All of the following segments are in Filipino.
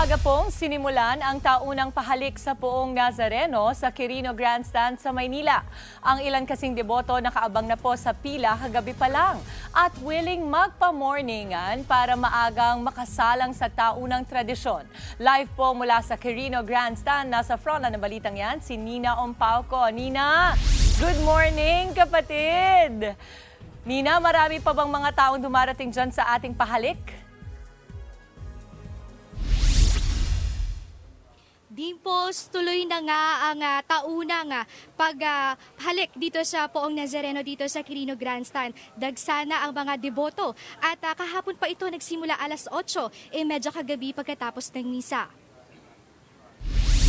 Maaga pong sinimulan ang taunang pahalik sa Poong Nazareno sa Quirino Grandstand sa Maynila. Ang ilan kasing deboto nakaabang na po sa pila kagabi pa lang at willing magpa-morningan para maagang makasalang sa taunang tradisyon. Live po mula sa Quirino Grandstand, nasa front ng balitang yan, si Nina Ompauco. Nina, good morning kapatid! Nina, marami pa bang mga taong dumarating dyan sa ating pahalik? Dimples, tuloy na nga ang taunang paghalik dito sa Poong Nazareno dito sa Quirino Grandstand. Dagsana ang mga deboto at kahapon pa ito nagsimula alas 8:30 kagabi pagkatapos ng misa.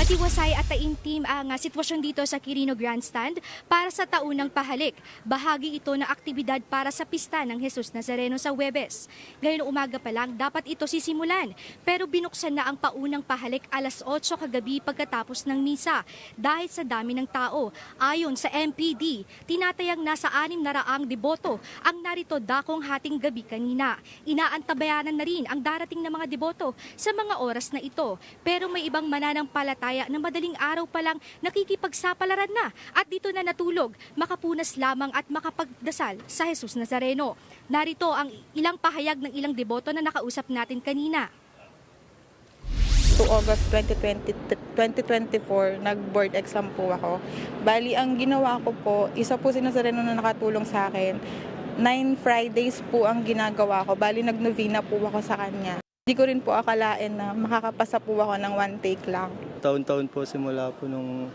Matiwasay at taimtim ang sitwasyon dito sa Quirino Grandstand para sa taunang pahalik. Bahagi ito ng aktibidad para sa pista ng Jesus Nazareno sa Huwebes. Ngayon umaga pa lang dapat ito sisimulan, pero binuksan na ang paunang pahalik alas 8 kagabi pagkatapos ng misa dahil sa dami ng tao. Ayon sa MPD, tinatayang nasa 600 deboto ang narito dakong hating gabi kanina. Inaantabayanan na rin ang darating na mga deboto sa mga oras na ito, pero may ibang mananampalataya na madaling araw pa lang nakikipagsapalaran na at dito na natulog, makapunas lamang at makapagdasal sa Jesus Nazareno. Narito ang ilang pahayag ng ilang deboto na nakausap natin kanina. To August 2024, nag-board exam po ako. Bali, ang ginawa ko po, isa po si Nazareno na nakatulong sa akin. 9 Fridays po ang ginagawa ko. Bali, nag-novena po ako sa kanya. Hindi ko rin po akalain na makakapasa po ako ng 1 take lang. Taon-taon po simula po nung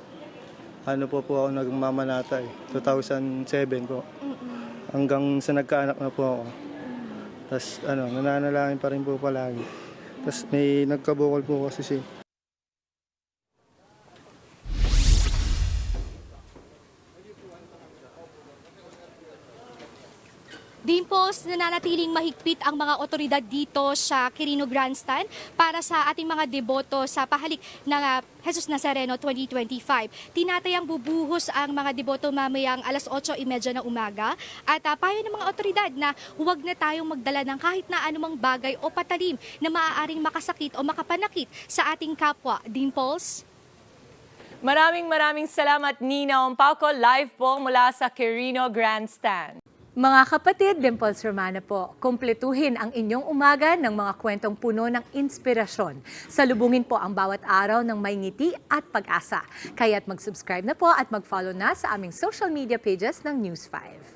po ako nagmamanata 2007 po. Hanggang sa nagkaanak na po ako. Tapos nananalangin pa rin po palagi. Tapos may nagkabukol po kasi siya. Dimples, nananatiling mahigpit ang mga otoridad dito sa Quirino Grandstand para sa ating mga deboto sa pahalik ng Jesus Nazareno 2025. Tinatayang bubuhos ang mga deboto mamayang alas 8:30 ng umaga at payo ng mga otoridad na huwag na tayong magdala ng kahit na anumang bagay o patalim na maaaring makasakit o makapanakit sa ating kapwa. Dimples? Maraming salamat, Nina Ompauco, live po mula sa Quirino Grandstand. Mga kapatid, Dimples Romana po, kumpletuhin ang inyong umaga ng mga kwentong puno ng inspirasyon. Salubungin po ang bawat araw ng may ngiti at pag-asa. Kaya't mag-subscribe na po at mag-follow na sa aming social media pages ng News 5.